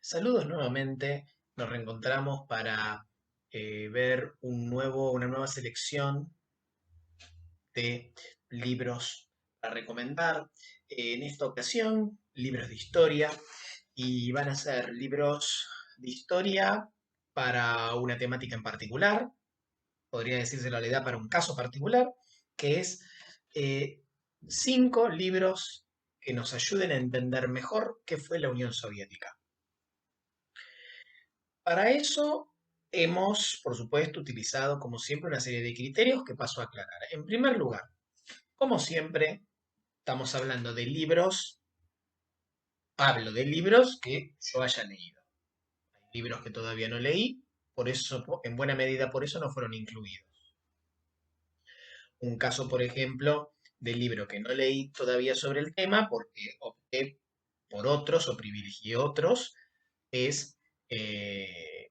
Saludos nuevamente. Nos reencontramos para ver una nueva selección de libros para recomendar. En esta ocasión, libros de historia y van a ser libros de historia para una temática en particular. Podría decirse la realidad para un caso particular, que es eh, 5 libros que nos ayuden a entender mejor qué fue la Unión Soviética. Para eso hemos, por supuesto, utilizado, como siempre, una serie de criterios que paso a aclarar. En primer lugar, como siempre, estamos hablando de libros, hablo de libros que yo haya leído. Hay libros que todavía no leí, por eso, en buena medida por eso no fueron incluidos. Un caso, por ejemplo, del libro que no leí todavía sobre el tema, porque opté por otros o privilegié otros, es el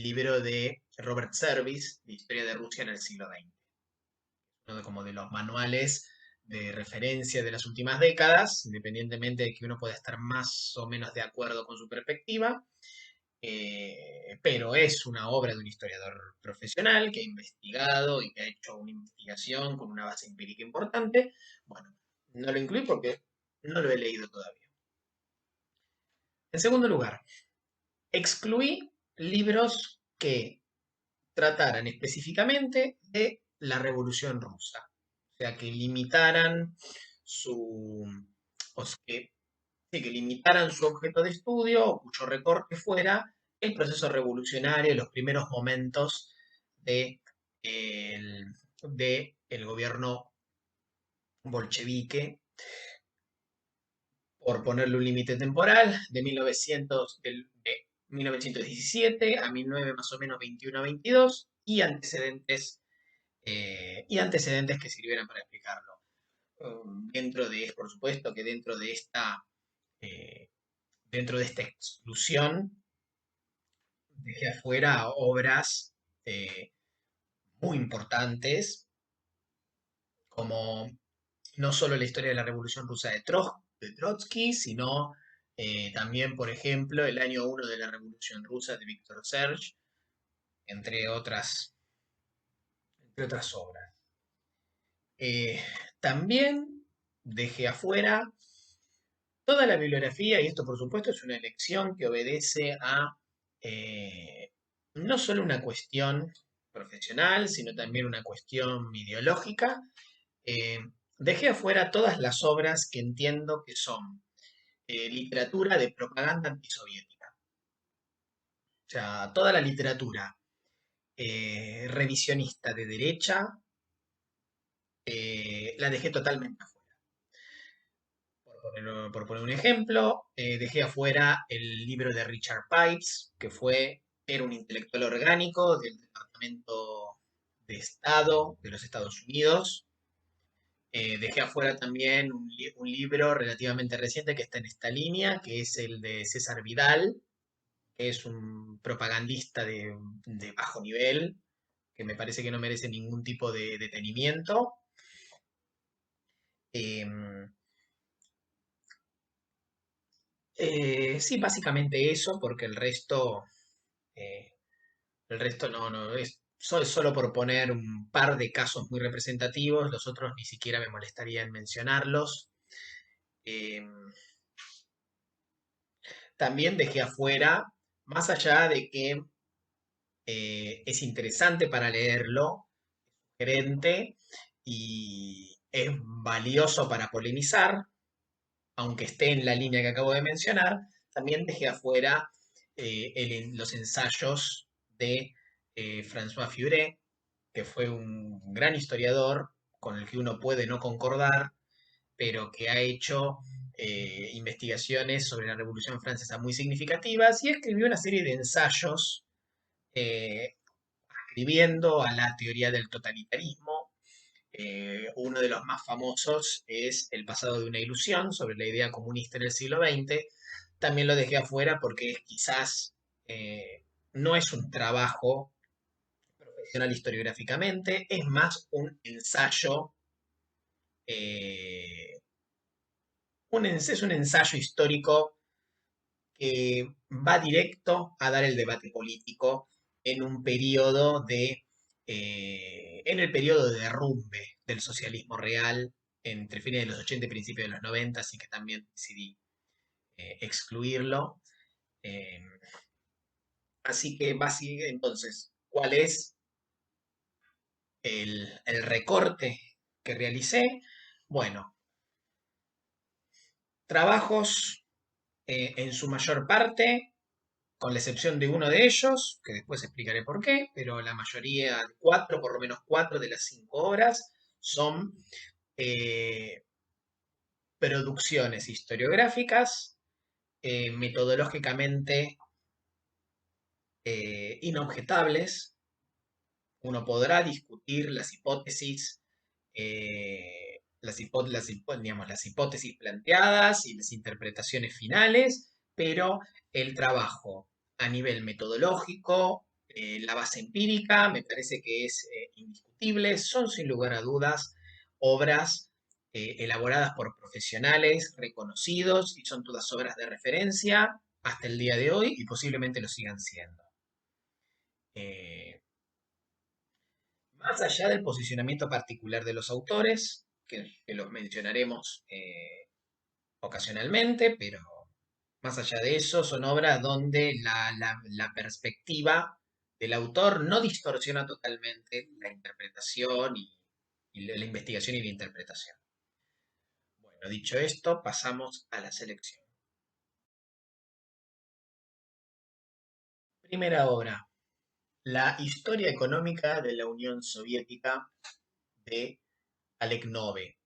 libro de Robert Service, de Historia de Rusia en el siglo XX, uno como de los manuales de referencia de las últimas décadas, independientemente de que uno pueda estar más o menos de acuerdo con su perspectiva, pero es una obra de un historiador profesional que ha investigado y que ha hecho una investigación con una base empírica importante. Bueno, no lo incluí porque no lo he leído todavía. En segundo lugar, excluí libros que trataran específicamente de la Revolución Rusa. O sea, que limitaran su, o sea, sí, que limitaran su objeto de estudio, o cuyo recorte fuera el proceso revolucionario, los primeros momentos de, el, de el gobierno bolchevique, por ponerle un límite temporal, de 1917 a 19 más o menos 21 a 22, y antecedentes que sirvieran para explicarlo. Dentro de, por supuesto que eh, dentro de esta exclusión, dejé afuera obras eh, muy importantes, como no solo la historia de la Revolución Rusa de Trotsky, sino también, por ejemplo, el año 1 de la Revolución Rusa de Víctor Serge, entre otras obras. Eh, También dejé afuera toda la bibliografía, y esto por supuesto es una elección que obedece a no solo una cuestión profesional, sino también una cuestión ideológica. Eh, Dejé afuera todas las obras que entiendo que son literatura de propaganda antisoviética. O sea, toda la literatura revisionista de derecha la dejé totalmente afuera. Por poner un ejemplo, dejé afuera el libro de Richard Pipes, era un intelectual orgánico del Departamento de Estado de los Estados Unidos. Dejé afuera también un libro relativamente reciente que está en esta línea, que es el de César Vidal, que es un propagandista de bajo nivel, que me parece que no merece ningún tipo de detenimiento. Em, sí, básicamente eso, porque eh, el resto no es solo por poner un par de casos muy representativos, los otros ni siquiera me molestaría en mencionarlos. Em, También dejé afuera, más allá de que es interesante para leerlo, gerente y es valioso para polemizar, aunque esté en la línea que acabo de mencionar, también dejé afuera los ensayos de François Furet, que fue un gran historiador con el que uno puede no concordar, pero que ha hecho investigaciones sobre la Revolución Francesa muy significativas y escribió una serie de ensayos eh, escribiendo a la teoría del totalitarismo. Uno de los más famosos es El pasado de una ilusión, sobre la idea comunista en el siglo XX. También lo dejé afuera porque quizás no es un trabajo profesional historiográficamente, es más un ensayo, es un ensayo histórico va directo a dar el debate político en un periodo en el periodo de derrumbe del socialismo real entre fines de los 80 y principios de los 90, así que también decidí excluirlo. Eh, Así que entonces, ¿cuál es el recorte que realicé? Bueno, trabajos en su mayor parte, con la excepción de uno de ellos, que después explicaré por qué, pero la mayoría, cuatro, por lo menos cuatro de las 5 obras, son eh, producciones historiográficas, metodológicamente inobjetables. Uno podrá discutir las hipótesis, digamos, las hipótesis planteadas y las interpretaciones finales, pero el trabajo a nivel metodológico, la base empírica, me parece que es indiscutible. Son sin lugar a dudas obras elaboradas por profesionales reconocidos y son todas obras de referencia hasta el día de hoy y posiblemente lo sigan siendo. Eh, Más allá del posicionamiento particular de los autores, que los mencionaremos ocasionalmente, pero más allá de eso, son obras donde la perspectiva del autor no distorsiona totalmente la interpretación y la investigación y la interpretación. Bueno, dicho esto, pasamos a la selección. Primera obra, La historia económica de la Unión Soviética de Alec Nove.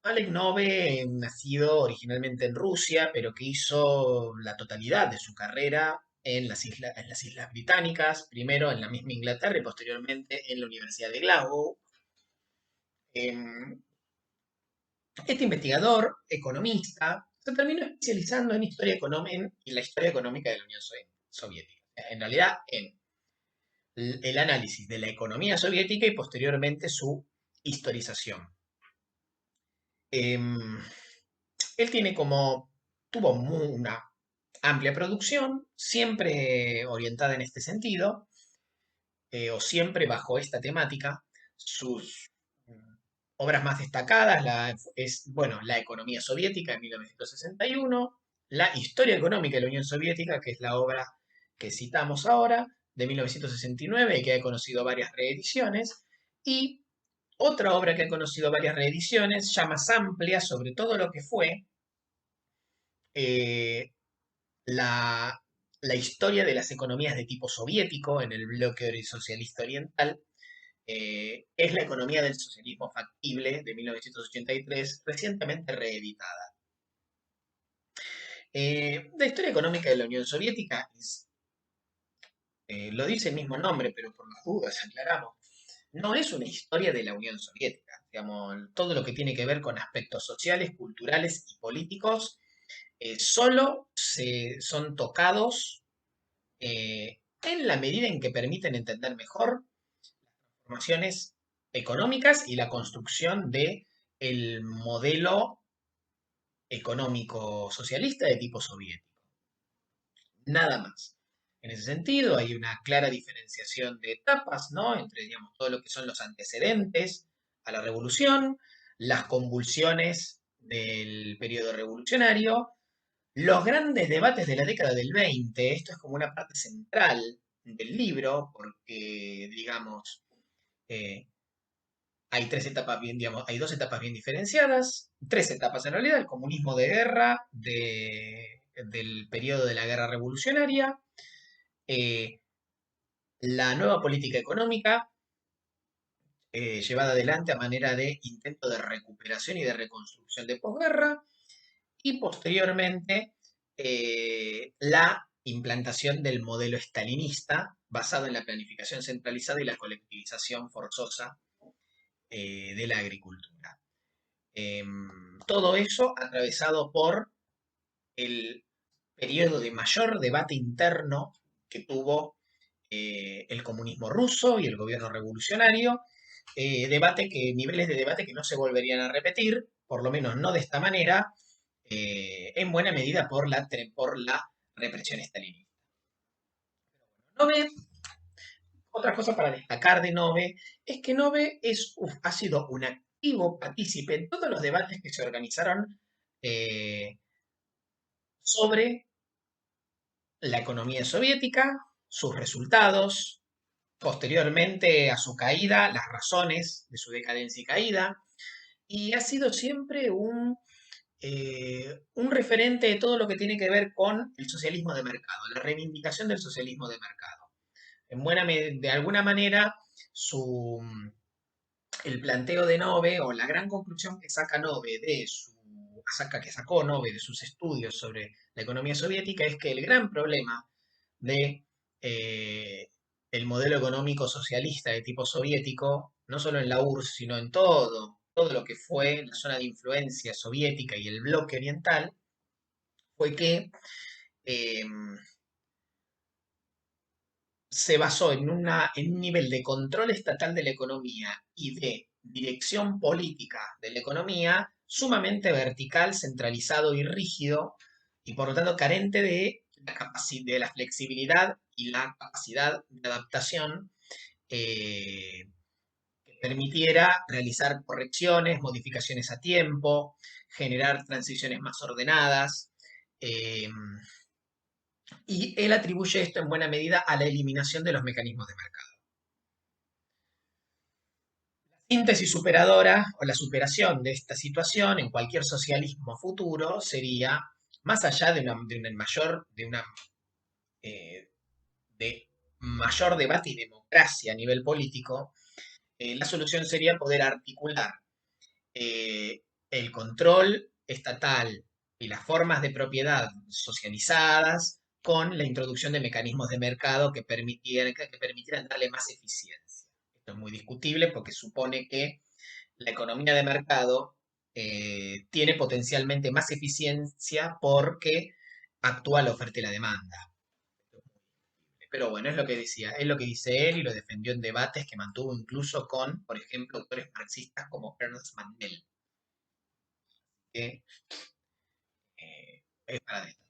Alec Nove, nacido originalmente en Rusia, pero que hizo la totalidad de su carrera en las Islas Británicas, primero en la misma Inglaterra y posteriormente en la Universidad de Glasgow. Em, este investigador, economista, se terminó especializando en la historia económica de la Unión Soviética. En realidad, en el análisis de la economía soviética y posteriormente su historización. Em, Él tuvo una amplia producción, siempre orientada en este sentido, o siempre bajo esta temática. Sus obras más destacadas bueno, La economía soviética en 1961, La historia económica de la Unión Soviética, que es la obra que citamos ahora, de 1969, y que ha conocido varias reediciones, y otra obra que ha conocido varias reediciones, ya más amplia sobre todo lo que fue eh, la, la historia de las economías de tipo soviético en el bloque socialista oriental. Es la economía del socialismo factible de 1983, recientemente reeditada. La historia económica de la Unión Soviética lo dice el mismo nombre, pero por las dudas aclaramos, no es una historia de la Unión Soviética. Digamos, todo lo que tiene que ver con aspectos sociales, culturales y políticos solo son tocados en la medida en que permiten entender mejor formaciones económicas y la construcción de el modelo económico socialista de tipo soviético. Nada más. En ese sentido, hay una clara diferenciación de etapas, ¿no? Entre, digamos, todo lo que son los antecedentes a la revolución, las convulsiones del periodo revolucionario, los grandes debates de la década del 20. Esto es como una parte central del libro, porque, digamos, eh, hay tres etapas bien, digamos, hay dos etapas bien diferenciadas, tres etapas en realidad: el comunismo de guerra del periodo de la guerra revolucionaria, eh, la nueva política económica llevada adelante a manera de intento de recuperación y de reconstrucción de posguerra, y posteriormente la implantación del modelo estalinista basado en la planificación centralizada y la colectivización forzosa de la agricultura. Todo eso atravesado por el periodo de mayor debate interno que tuvo el comunismo ruso y el gobierno revolucionario, niveles de debate que no se volverían a repetir, por lo menos no de esta manera, en buena medida por la represión estalinista. Nove, otra cosa para destacar de Nove es que Nove ha sido un activo partícipe en todos los debates que se organizaron eh, sobre la economía soviética, sus resultados, posteriormente a su caída, las razones de su decadencia y caída, y ha sido siempre un referente de todo lo que tiene que ver con el socialismo de mercado, la reivindicación del socialismo de mercado. De alguna manera, el planteo de Nove o la gran conclusión que saca Nove que sacó Nove de sus estudios sobre la economía soviética es que el gran problema de el modelo económico socialista de tipo soviético, no solo en la URSS, sino en todo lo que fue la zona de influencia soviética y el bloque oriental, fue que eh, se basó en un nivel de control estatal de la economía y de dirección política de la economía sumamente vertical, centralizado y rígido, y por lo tanto carente de la flexibilidad y la capacidad de adaptación que permitiera realizar correcciones, modificaciones a tiempo, generar transiciones más ordenadas. eh, y él atribuye esto en buena medida a la eliminación de los mecanismos de mercado. Síntesis superadora o la superación de esta situación en cualquier socialismo futuro sería, más allá eh, de mayor debate y democracia a nivel político, la solución sería poder articular el control estatal y las formas de propiedad socializadas con la introducción de mecanismos de mercado que permitieran darle más eficiencia. Esto es muy discutible porque supone que la economía de mercado tiene potencialmente más eficiencia porque actúa la oferta y la demanda. Pero bueno, es lo que decía, es lo que dice él y lo defendió en debates que mantuvo incluso con, por ejemplo, autores marxistas como Ernst Mandel, que es para destacar.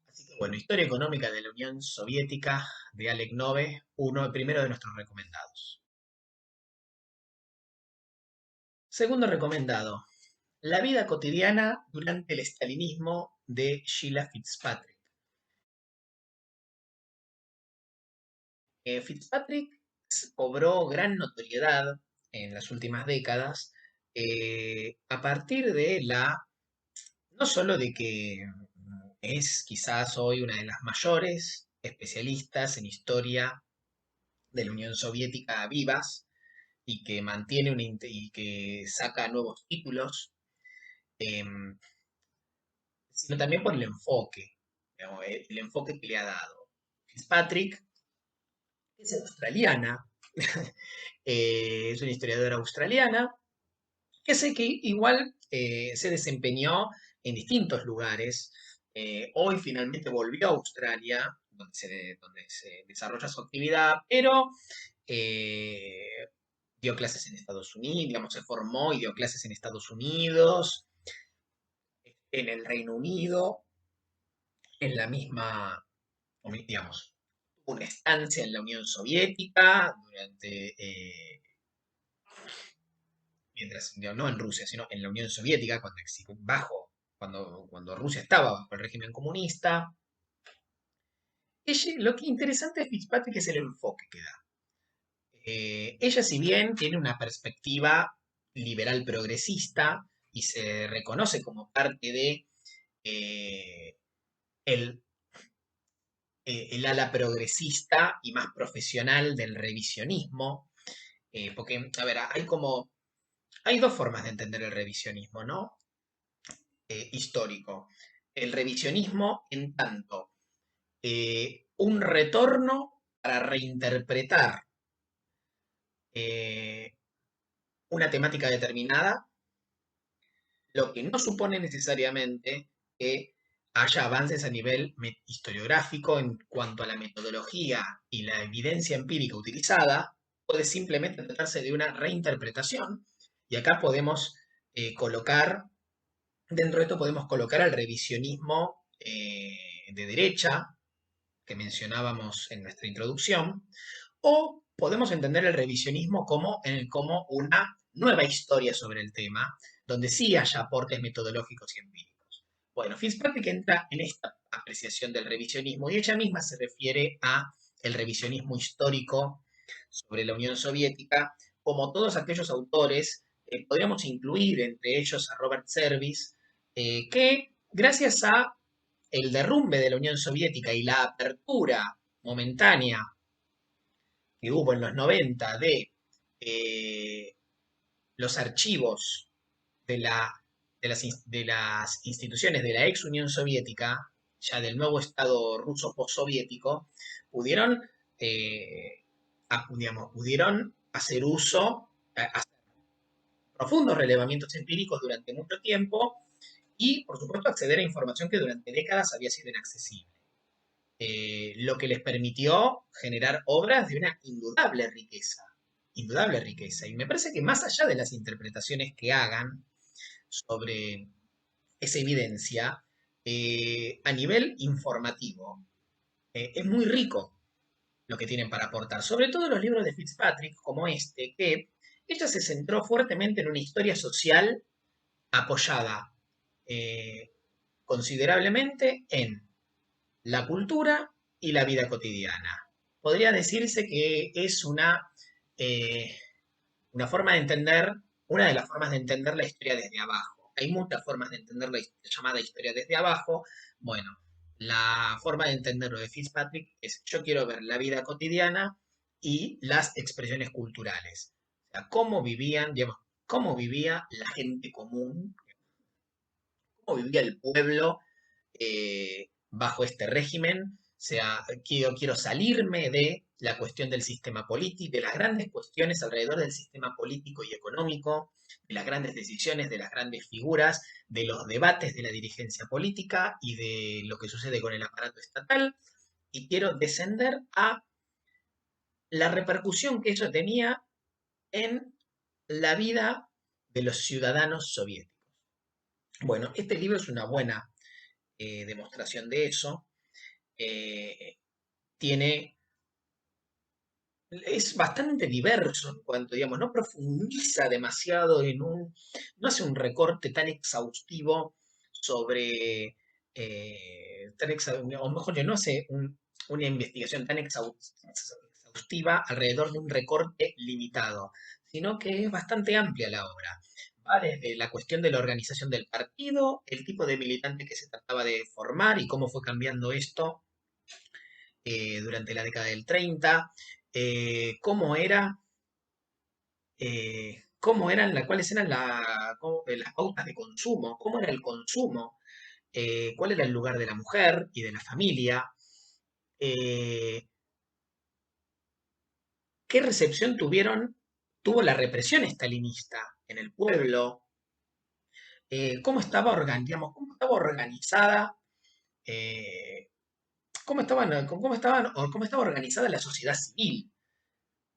Así que bueno, Historia Económica de la Unión Soviética de Alec Nove, el primero de nuestros recomendados. Segundo recomendado, La vida cotidiana durante el estalinismo de Sheila Fitzpatrick. Fitzpatrick cobró gran notoriedad en las últimas décadas a partir de no solo de que es quizás hoy una de las mayores especialistas en historia de la Unión Soviética vivas y que y que saca nuevos títulos, em, sino también por el enfoque, digamos, el enfoque que le ha dado. Fitzpatrick es australiana, es una historiadora australiana, que sé que igual se desempeñó en distintos lugares. Hoy finalmente volvió a Australia, donde se desarrolla su actividad, pero eh, dio clases en Estados Unidos, digamos, se formó y dio clases en Estados Unidos, en el Reino Unido, en la misma, digamos, una estancia en la Unión Soviética mientras, no en Rusia, sino en la Unión Soviética, cuando Rusia estaba bajo el régimen comunista. Lo que interesante de Fitzpatrick es el enfoque que da. Ella, si bien tiene una perspectiva liberal progresista y se reconoce como parte de eh, el, el ala progresista y más profesional del revisionismo, porque, a ver, hay dos formas de entender el revisionismo, ¿no? Histórico. El revisionismo en tanto un retorno para reinterpretar eh, una temática determinada, lo que no supone necesariamente que haya avances a nivel historiográfico en cuanto a la metodología y la evidencia empírica utilizada, puede simplemente tratarse de una reinterpretación. Y acá podemos colocar, dentro de esto podemos colocar al revisionismo de derecha, que mencionábamos en nuestra introducción, o podemos entender el revisionismo como una nueva historia sobre el tema, donde sí haya aportes metodológicos y empíricos. Bueno, Fitzpatrick entra en esta apreciación del revisionismo y ella misma se refiere a el revisionismo histórico sobre la Unión Soviética, como todos aquellos autores, podríamos incluir entre ellos a Robert Service, que gracias a el derrumbe de la Unión Soviética y la apertura momentánea que hubo en los 90 de los archivos de, la, de las instituciones de la ex Unión Soviética, ya del nuevo Estado ruso postsoviético, pudieron, digamos, pudieron hacer uso, hacer profundos relevamientos empíricos durante mucho tiempo y, por supuesto, acceder a información que durante décadas había sido inaccesible. Lo que les permitió generar obras de una indudable riqueza. Y me parece que más allá de las interpretaciones que hagan sobre esa evidencia, a nivel informativo, es muy rico lo que tienen para aportar, sobre todo los libros de Fitzpatrick, como este, que ella se centró fuertemente en una historia social apoyada considerablemente en la cultura y la vida cotidiana. Podría decirse que es eh, una forma de entender, una de las formas de entender la historia desde abajo. Hay muchas formas de entender la llamada historia desde abajo. Bueno, la forma de entenderlo de Fitzpatrick es yo quiero ver la vida cotidiana y las expresiones culturales. O sea, cómo vivían, digamos, cómo vivía la gente común, cómo vivía el pueblo bajo este régimen. O sea, quiero salirme de la cuestión del sistema político, de las grandes cuestiones alrededor del sistema político y económico, de las grandes decisiones, de las grandes figuras, de los debates de la dirigencia política y de lo que sucede con el aparato estatal. Y quiero descender a la repercusión que eso tenía en la vida de los ciudadanos soviéticos. Bueno, este libro es una buena demostración de eso. eh, tiene, es bastante diverso en cuanto, digamos, no profundiza demasiado no hace un recorte tan exhaustivo sobre, o mejor no hace una investigación tan exhaustiva alrededor de un recorte limitado, sino que es bastante amplia la obra. Va desde la cuestión de la organización del partido, el tipo de militante que se trataba de formar y cómo fue cambiando esto durante la década del 30, cómo era, cómo eran, cuáles eran las pautas de consumo, cómo era el consumo, cuál era el lugar de la mujer y de la familia, eh, qué recepción tuvo la represión estalinista en el pueblo, cómo estaba organizada, eh, cómo estaba organizada la sociedad civil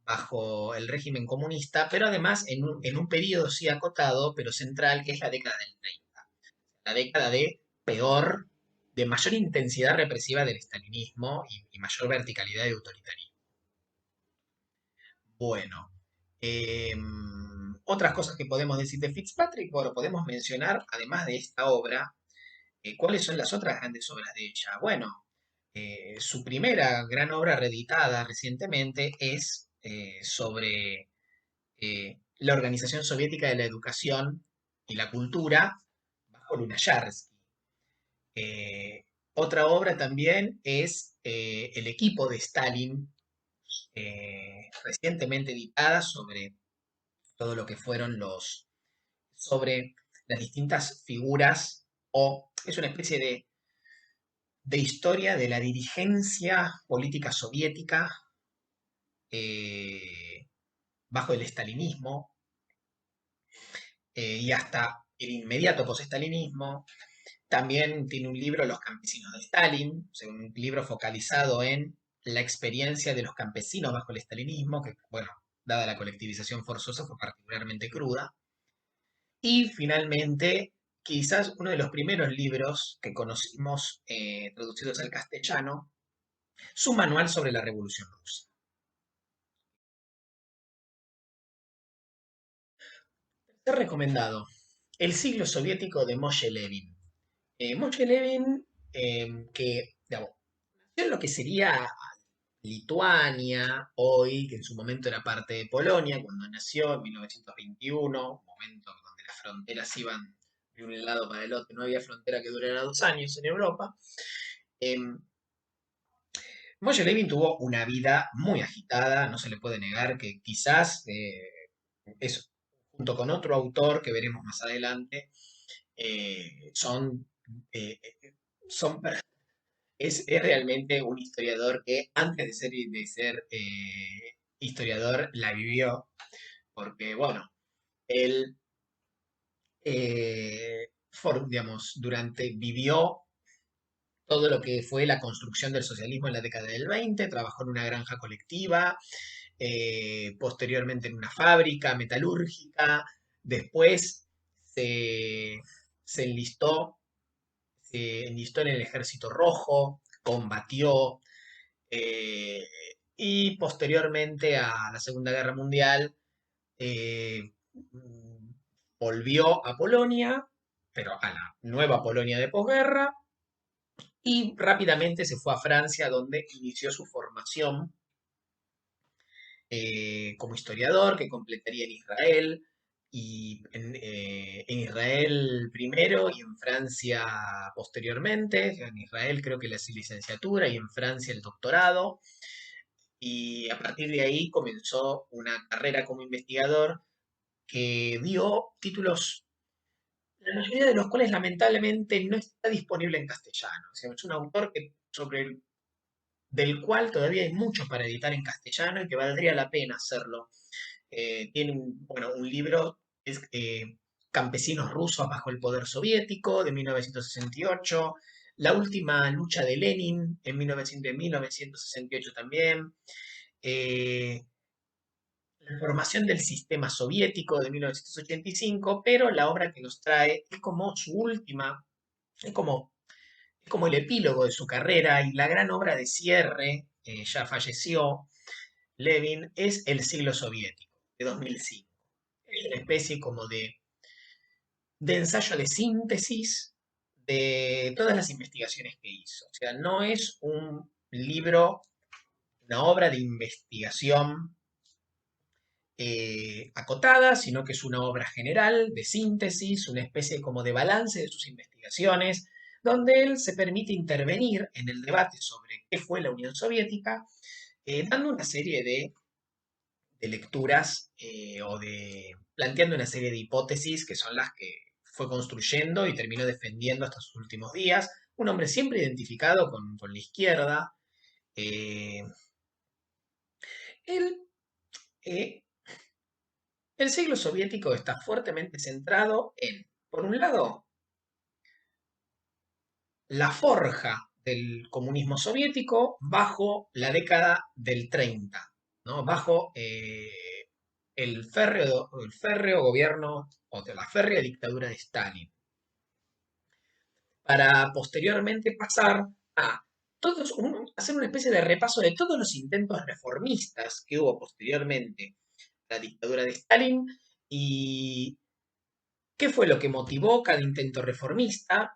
bajo el régimen comunista, pero además en un periodo sí acotado, pero central, que es la década del 30, la década de mayor intensidad represiva del estalinismo y mayor verticalidad y autoritarismo. Bueno, otras cosas que podemos decir de Fitzpatrick, bueno, podemos mencionar, además de esta obra, cuáles son las otras grandes obras de ella. Bueno, su primera gran obra reeditada recientemente es sobre la Organización Soviética de la Educación y la Cultura bajo Lunacharsky. Eh, Otra obra también es El equipo de Stalin, recientemente editada sobre todo lo que fueron sobre las distintas figuras, o es una especie de historia de la dirigencia política soviética bajo el estalinismo y hasta el inmediato post-estalinismo. También tiene un libro, Los campesinos de Stalin, o sea, un libro focalizado en la experiencia de los campesinos bajo el estalinismo, que, bueno, dada la colectivización forzosa, fue particularmente cruda. Y finalmente, quizás uno de los primeros libros que conocimos traducidos al castellano, su manual sobre la Revolución Rusa. Tercer recomendado, El siglo soviético de Moshe Levin. Moshe Levin, que digamos, nació en lo que sería Lituania, hoy, que en su momento era parte de Polonia, cuando nació en 1921, momento donde las fronteras iban de un lado para el otro, no había frontera que durara 2 años en Europa. Eh, Moshe Levin tuvo una vida muy agitada, no se le puede negar que quizás es, junto con otro autor que veremos más adelante, son, eh, son es realmente un historiador que antes de ser historiador la vivió, porque bueno, él, digamos, vivió todo lo que fue la construcción del socialismo en la década del 20, trabajó en una granja colectiva, posteriormente en una fábrica metalúrgica, después se, se enlistó, se enlistó en el Ejército Rojo, combatió, eh, y posteriormente a la Segunda Guerra Mundial eh, volvió a Polonia, pero a la nueva Polonia de posguerra, y rápidamente se fue a Francia, donde inició su formación como historiador, que completaría en Israel, y en Israel primero y en Francia posteriormente. En Israel creo que la licenciatura y en Francia el doctorado. Y a partir de ahí comenzó una carrera como investigador que dio títulos, la mayoría de los cuales lamentablemente no está disponible en castellano. O sea, es un autor del cual todavía hay mucho para editar en castellano y que valdría la pena hacerlo. Tiene bueno, un libro, es Campesinos rusos bajo el poder soviético, de 1968. La última lucha de Lenin, en 1968 también. eh, la formación del sistema soviético, de 1985, pero la obra que nos trae es como su última, es como, es como el epílogo de su carrera y la gran obra de cierre, ya falleció Levin, es El siglo soviético, de 2005. Es una especie como de ensayo de síntesis de todas las investigaciones que hizo. O sea, no es un libro, una obra de investigación acotada, sino que es una obra general de síntesis, una especie como de balance de sus investigaciones, donde él se permite intervenir en el debate sobre qué fue la Unión Soviética, dando una serie de lecturas o de planteando una serie de hipótesis que son las que fue construyendo y terminó defendiendo hasta sus últimos días. Un hombre siempre identificado con la izquierda. Eh, él, eh, el siglo soviético está fuertemente centrado en, por un lado, la forja del comunismo soviético bajo la década del 30, ¿no? Bajo el férreo gobierno o de la férrea dictadura de Stalin, para posteriormente pasar a hacer una especie de repaso de todos los intentos reformistas que hubo posteriormente a la dictadura de Stalin y qué fue lo que motivó cada intento reformista,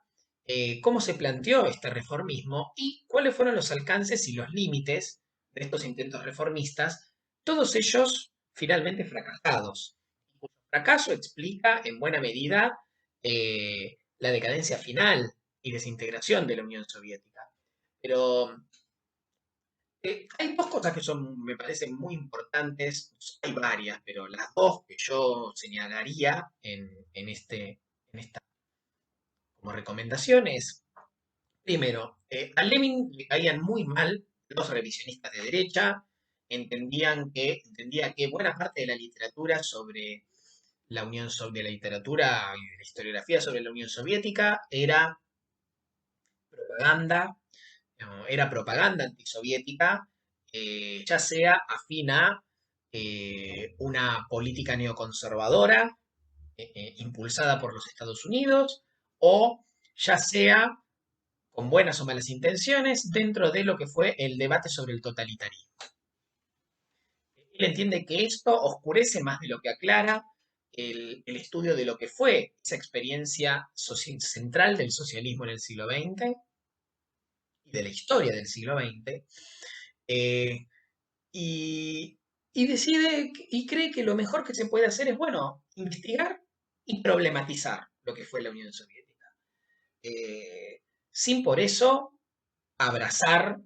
cómo se planteó este reformismo y cuáles fueron los alcances y los límites de estos intentos reformistas, todos ellos finalmente fracasados. El fracaso explica en buena medida la decadencia final y desintegración de la Unión Soviética. Pero hay dos cosas que me parecen muy importantes, hay varias, pero las dos que yo señalaría en esta como recomendaciones. Primero, a Lenin le caían muy mal los revisionistas de derecha, entendía que buena parte de la literatura sobre la de la literatura y de la historiografía sobre la Unión Soviética propaganda, no, era propaganda antisoviética, ya sea afín a una política neoconservadora impulsada por los Estados Unidos, o ya sea con buenas o malas intenciones, dentro de lo que fue el debate sobre el totalitarismo. Él entiende que esto oscurece más de lo que aclara el estudio de lo que fue esa experiencia central del socialismo en el siglo XX y de la historia del siglo XX, eh, y, y decide y cree que lo mejor que se puede hacer es, bueno, investigar y problematizar lo que fue la Unión Soviética. Sin por eso abrazar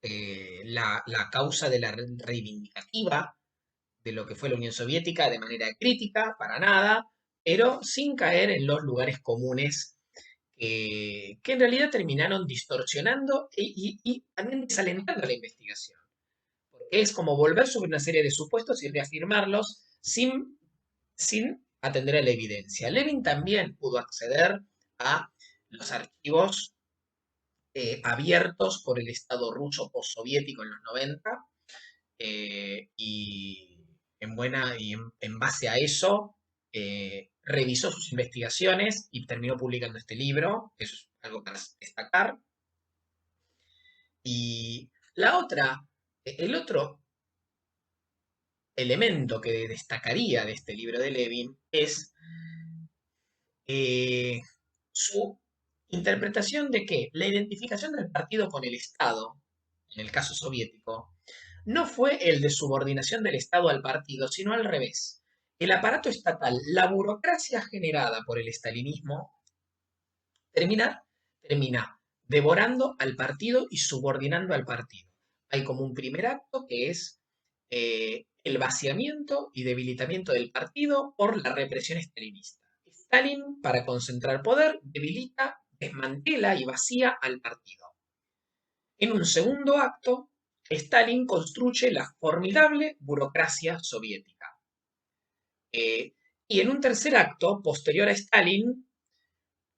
la causa de la reivindicativa de lo que fue la Unión Soviética de manera crítica, para nada, pero sin caer en los lugares comunes que en realidad terminaron distorsionando y también desalentando la investigación. Porque es como volver sobre una serie de supuestos y reafirmarlos sin atender a la evidencia. Levin también pudo acceder a los archivos abiertos por el Estado ruso postsoviético en los 90 y en base a eso revisó sus investigaciones y terminó publicando este libro, eso es algo para destacar. Y el otro elemento que destacaría de este libro de Levin es eh, su interpretación de que la identificación del partido con el Estado, en el caso soviético, no fue el de subordinación del Estado al partido, sino al revés. El aparato estatal, la burocracia generada por el estalinismo, termina, termina devorando al partido y subordinando al partido. Hay como un primer acto que es el vaciamiento y debilitamiento del partido por la represión estalinista. Stalin, para concentrar poder, debilita, desmantela y vacía al partido. En un segundo acto, Stalin construye la formidable burocracia soviética. Y en un tercer acto, posterior a Stalin,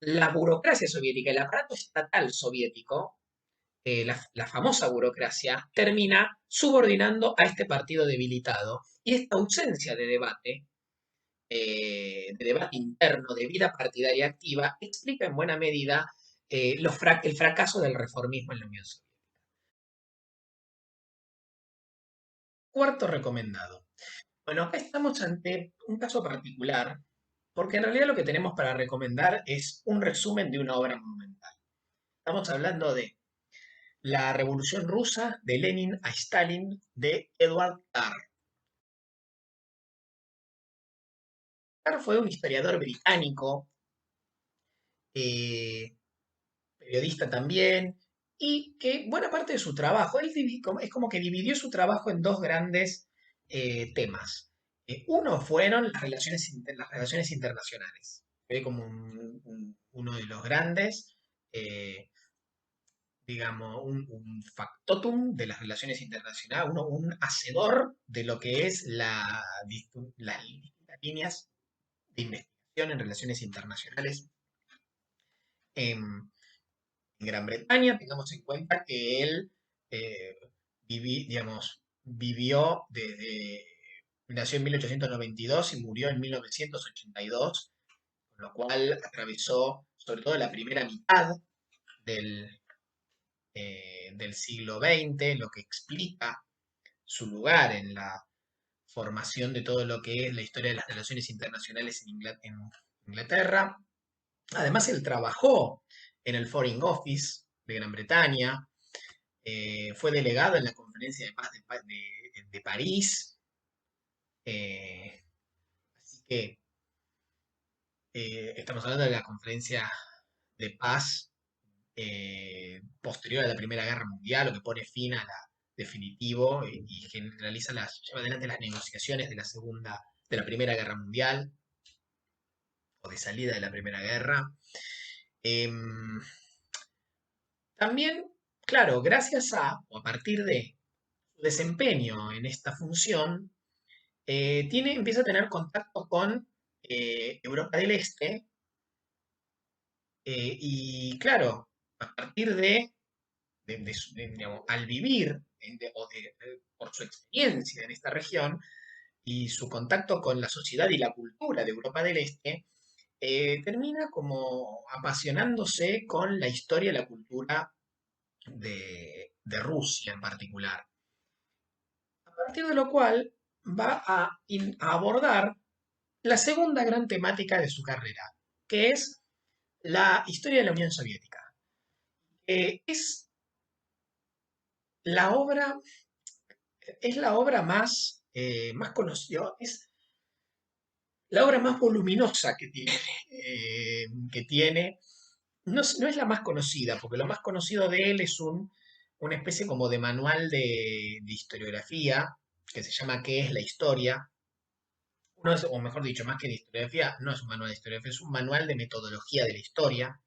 la burocracia soviética, el aparato estatal soviético, la famosa burocracia, termina subordinando a este partido debilitado. Y esta ausencia de debate interno, de vida partidaria activa, explica en buena medida el fracaso del reformismo en la Unión Soviética. Cuarto recomendado. Bueno, acá estamos ante un caso particular, porque en realidad lo que tenemos para recomendar es un resumen de una obra monumental. Estamos hablando de La Revolución Rusa, de Lenin a Stalin, de Edward Carr. Carr fue un historiador británico, eh, periodista también, y que buena parte de su trabajo, es como que dividió su trabajo en dos grandes temas. Uno fueron las relaciones internacionales. Fue como uno de los grandes, eh, digamos, un factotum de las relaciones internacionales, un hacedor de lo que es las distintas líneas de investigación en relaciones internacionales en Gran Bretaña. Tengamos en cuenta que él eh, digamos, vivió nació en 1892 y murió en 1982, con lo cual atravesó sobre todo la primera mitad del, del siglo XX, lo que explica su lugar en la formación de todo lo que es la historia de las relaciones internacionales en Inglaterra. Además, él trabajó en el Foreign Office de Gran Bretaña, fue delegado en la Conferencia de Paz de París, eh, así que estamos hablando de la Conferencia de Paz posterior a la Primera Guerra Mundial, lo que pone fin a la definitivo y lleva adelante las negociaciones de la Primera Guerra Mundial o de salida de la Primera Guerra. Em, También, claro, gracias o a partir de su desempeño en esta función, empieza a tener contacto con Europa del Este, y claro, a partir digamos, al vivir por su experiencia en esta región, y su contacto con la sociedad y la cultura de Europa del Este, termina como apasionándose con la historia y la cultura de Rusia en particular. A partir de lo cual va a abordar la segunda gran temática de su carrera, que es la historia de la Unión Soviética. Es la obra, es la obra más conocida, es la obra más voluminosa que tiene. No, no es la más conocida, porque lo más conocido de él es una especie como de manual de historiografía, que se llama ¿Qué es la historia? O mejor dicho, más que de historiografía, no es un manual de historiografía, es un manual de metodología de la historia,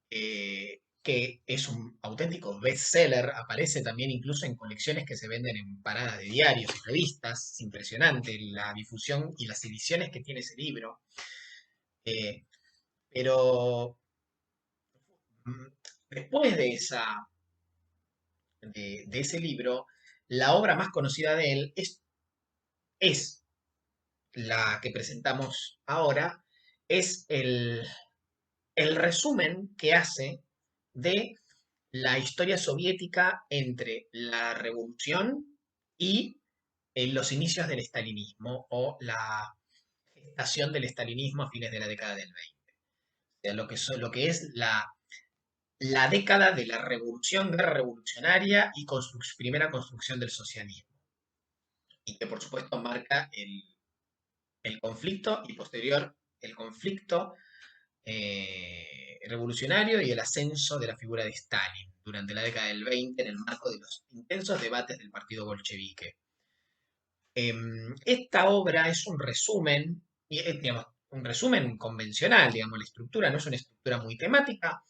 que es un auténtico bestseller, aparece también incluso en colecciones que se venden en paradas de diarios y revistas. Es impresionante la difusión y las ediciones que tiene ese libro. Eh, pero mm, después de ese libro, la obra más conocida de él es la que presentamos ahora, es el resumen que hace de la historia soviética entre la revolución y los inicios del estalinismo o la gestación del estalinismo a fines de la década del 20. O sea, lo que es la década de la revolución, guerra revolucionaria y primera construcción del socialismo. Y que por supuesto marca el conflicto y posterior el conflicto revolucionario y el ascenso de la figura de Stalin durante la década del 20 en el marco de los intensos debates del partido bolchevique. Esta obra es un resumen, y es, digamos, un resumen convencional, digamos, la estructura no es una estructura muy temática,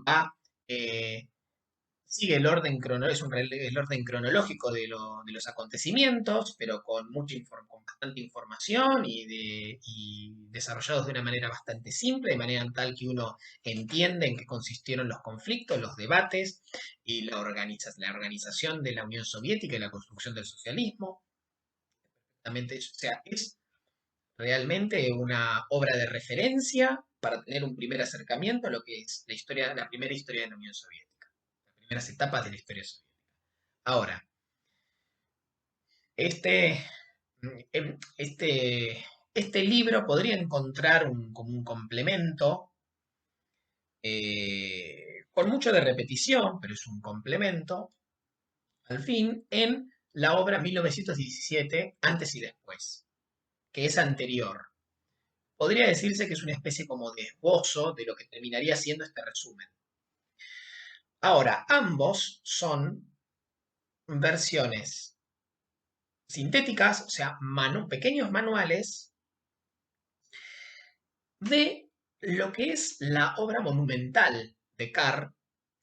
va, eh, sigue el orden cronológico de los acontecimientos, pero con bastante información y desarrollados de una manera bastante simple, de manera tal que uno entiende en qué consistieron los conflictos, los debates y la organización de la Unión Soviética y la construcción del socialismo. O sea, es realmente una obra de referencia para tener un primer acercamiento a lo que es la primera historia de la Unión Soviética, las primeras etapas de la historia soviética. Ahora, este, este libro podría encontrar como un complemento, con mucho de repetición, pero es un complemento, al fin, en la obra 1917, antes y después, que es anterior. Podría decirse que es una especie como de esbozo de lo que terminaría siendo este resumen. Ahora, ambos son versiones sintéticas, o sea, pequeños manuales de lo que es la obra monumental de Carr,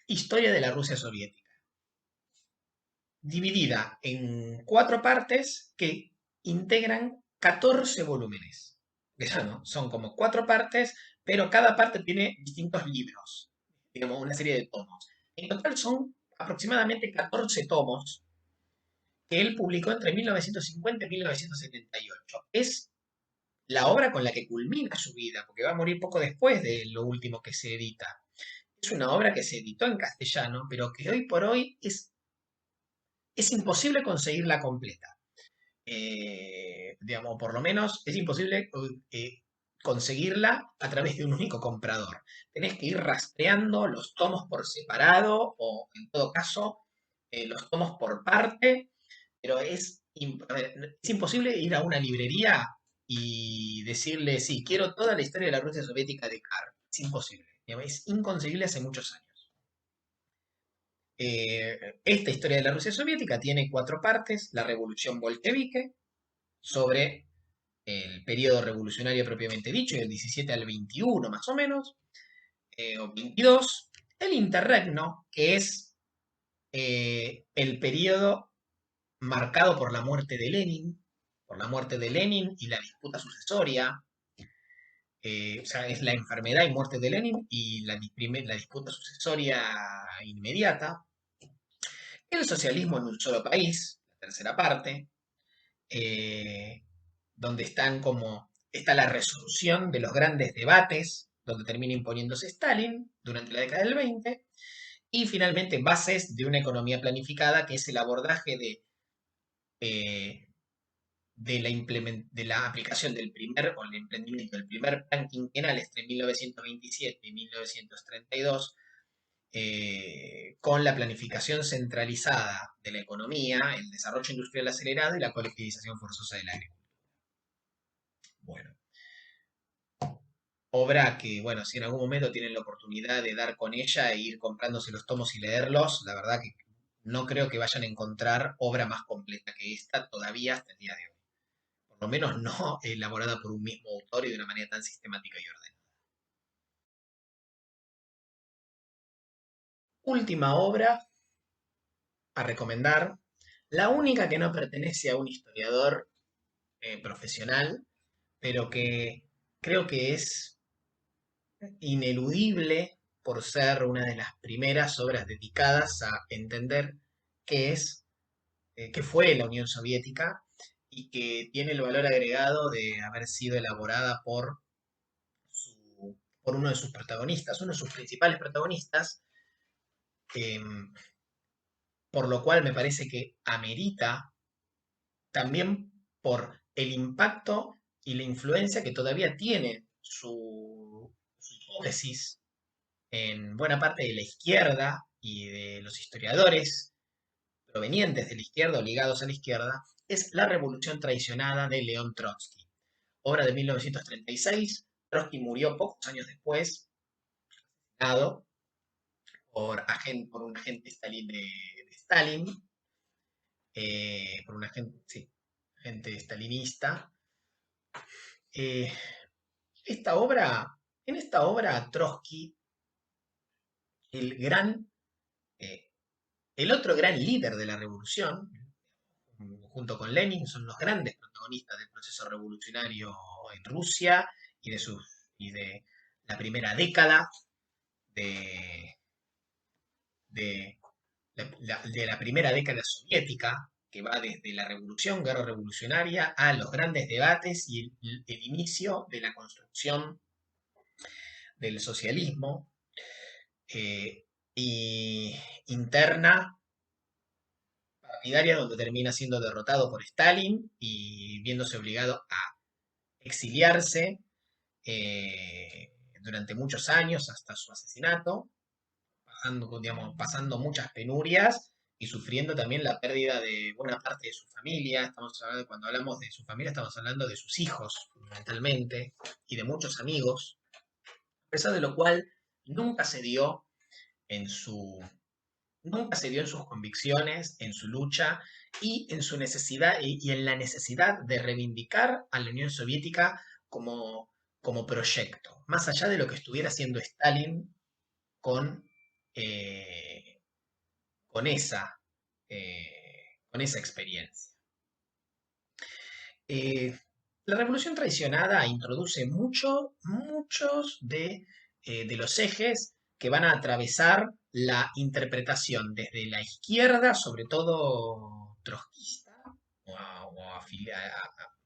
Historia de la Rusia Soviética, dividida en 4 partes que integran 14 volúmenes. Eso no, son como 4 partes, pero cada parte tiene distintos libros, digamos, una serie de tomos. En total son aproximadamente 14 tomos que él publicó entre 1950 y 1978. Es la obra con la que culmina su vida, porque va a morir poco después de lo último que se edita. Es una obra que se editó en castellano, pero que hoy por hoy es imposible conseguirla completa. Digamos, por lo menos es imposible conseguirla a través de un único comprador. Tenés que ir rastreando los tomos por separado o, en todo caso, los tomos por parte, pero a ver, es imposible ir a una librería y decirle, sí, quiero toda la historia de la Rusia soviética de Carr. Es imposible. Digamos, es inconcebible hace muchos años. Esta historia de la Rusia soviética tiene 4 partes: la revolución bolchevique, sobre el periodo revolucionario propiamente dicho, del 17 al 21 más o menos, o 22, el interregno, que es el periodo marcado por la muerte de Lenin y la disputa sucesoria, o sea, es la enfermedad y muerte de Lenin y la disputa sucesoria inmediata, el socialismo en un solo país, la tercera parte, eh, donde está la resolución de los grandes debates, donde termina imponiéndose Stalin durante la década del 20, y finalmente bases de una economía planificada, que es el abordaje eh, de la aplicación del primer, o el emprendimiento del primer plan quinquenal entre 1927 y 1932, con la planificación centralizada de la economía, el desarrollo industrial acelerado y la colectivización forzosa de la agricultura. Bueno, obra que, bueno, si en algún momento tienen la oportunidad de dar con ella e ir comprándose los tomos y leerlos, la verdad que no creo que vayan a encontrar obra más completa que esta todavía hasta el día de hoy. Por lo menos no elaborada por un mismo autor y de una manera tan sistemática y ordenada. Última obra a recomendar, la única que no pertenece a un historiador profesional, pero que creo que es ineludible por ser una de las primeras obras dedicadas a entender qué es, qué fue la Unión Soviética, y que tiene el valor agregado de haber sido elaborada por uno de sus protagonistas, uno de sus principales protagonistas, eh, por lo cual me parece que amerita también por el impacto y la influencia que todavía tiene su hipótesis en buena parte de la izquierda y de los historiadores provenientes de la izquierda o ligados a la izquierda, es La Revolución Traicionada de León Trotsky, obra de 1936. Trotsky murió pocos años después, asesinado por un agente de Stalin, por un agente, sí, agente stalinista. Eh, en esta obra, Trotsky, el gran, eh, el otro gran líder de la revolución, junto con Lenin, son los grandes protagonistas del proceso revolucionario en Rusia y de la primera década de, de, de la primera década soviética, que va desde la revolución, guerra revolucionaria, a los grandes debates y el inicio de la construcción del socialismo, eh, y interna partidaria, donde termina siendo derrotado por Stalin y viéndose obligado a exiliarse durante muchos años hasta su asesinato, pasando muchas penurias y sufriendo también la pérdida de buena parte de su familia. Cuando hablamos de su familia, estamos hablando de sus hijos, fundamentalmente, y de muchos amigos, a pesar de lo cual nunca se dio en su nunca se dio en sus convicciones, en su lucha y en su necesidad y en la necesidad de reivindicar a la Unión Soviética como proyecto, más allá de lo que estuviera haciendo Stalin con, eh, con esa, con esa experiencia. Eh, la Revolución Traicionada introduce muchos de los ejes que van a atravesar la interpretación desde la izquierda, sobre todo trotskista,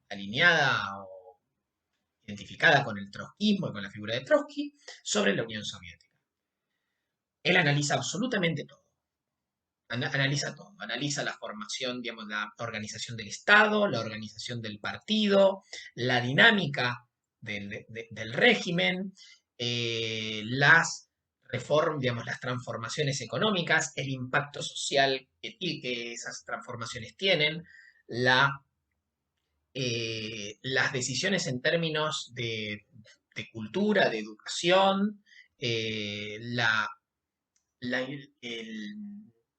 alineada o identificada con el trotskismo y con la figura de Trotsky, sobre la Unión Soviética. Él analiza absolutamente todo. Analiza todo, analiza la formación, digamos, la organización del Estado, la organización del partido, la dinámica del régimen, las reformas, digamos, las transformaciones económicas, el impacto social que esas transformaciones tienen, las decisiones en términos de cultura, de educación, la la- el-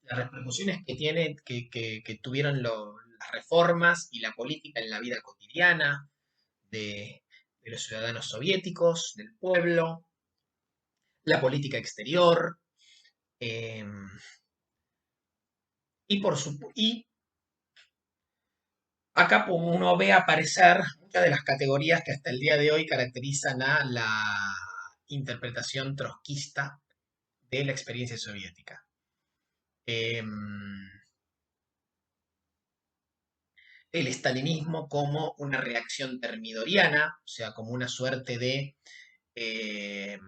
las repercusiones que tuvieron las reformas y la política en la vida cotidiana de los ciudadanos soviéticos, del pueblo, la política exterior, eh, y acá uno ve aparecer muchas de las categorías que hasta el día de hoy caracterizan a la interpretación trotskista de la experiencia soviética. Eh, el estalinismo como una reacción termidoriana, o sea, como una suerte eh,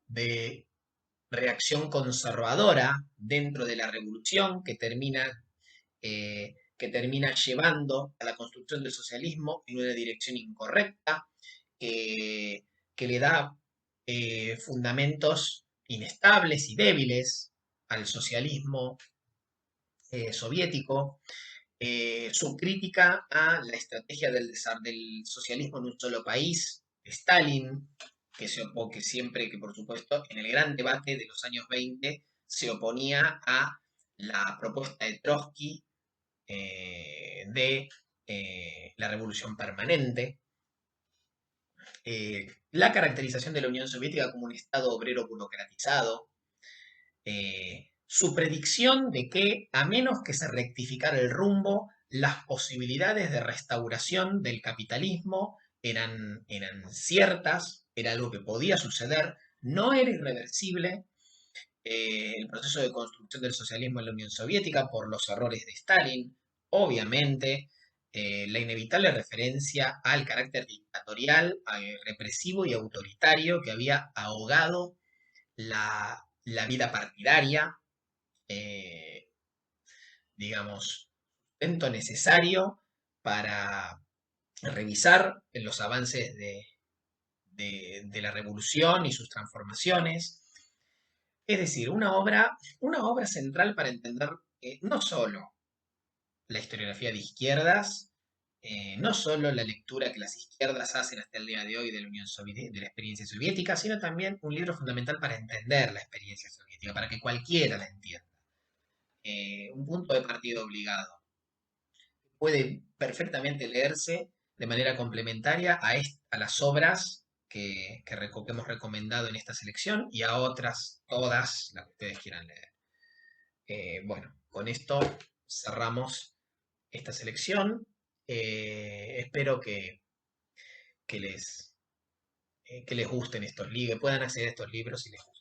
de reacción conservadora dentro de la revolución que termina llevando a la construcción del socialismo en una dirección incorrecta, que, que le da fundamentos inestables y débiles al socialismo soviético, su crítica a la estrategia del socialismo en un solo país, Stalin, que siempre, que por supuesto, en el gran debate de los años 20 se oponía a la propuesta de Trotsky de la revolución permanente, la caracterización de la Unión Soviética como un Estado obrero burocratizado, su predicción de que, a menos que se rectificara el rumbo, las posibilidades de restauración del capitalismo eran ciertas, era algo que podía suceder, no era irreversible. El proceso de construcción del socialismo en la Unión Soviética por los errores de Stalin, obviamente, la inevitable referencia al carácter dictatorial, represivo y autoritario que había ahogado la vida partidaria, eh, digamos, sustento necesario para revisar los avances de la revolución y sus transformaciones. Es decir, una obra central para entender no solo la historiografía de izquierdas, no solo la lectura que las izquierdas hacen hasta el día de hoy de la Unión Soviética, de la experiencia soviética, sino también un libro fundamental para entender la experiencia soviética, para que cualquiera la entienda. Un punto de partida obligado. Puede perfectamente leerse de manera complementaria a las obras que hemos recomendado en esta selección y a otras, todas las que ustedes quieran leer. Bueno, con esto cerramos esta selección. Espero que les, que les gusten estos libros, que puedan acceder a estos libros si les gustan.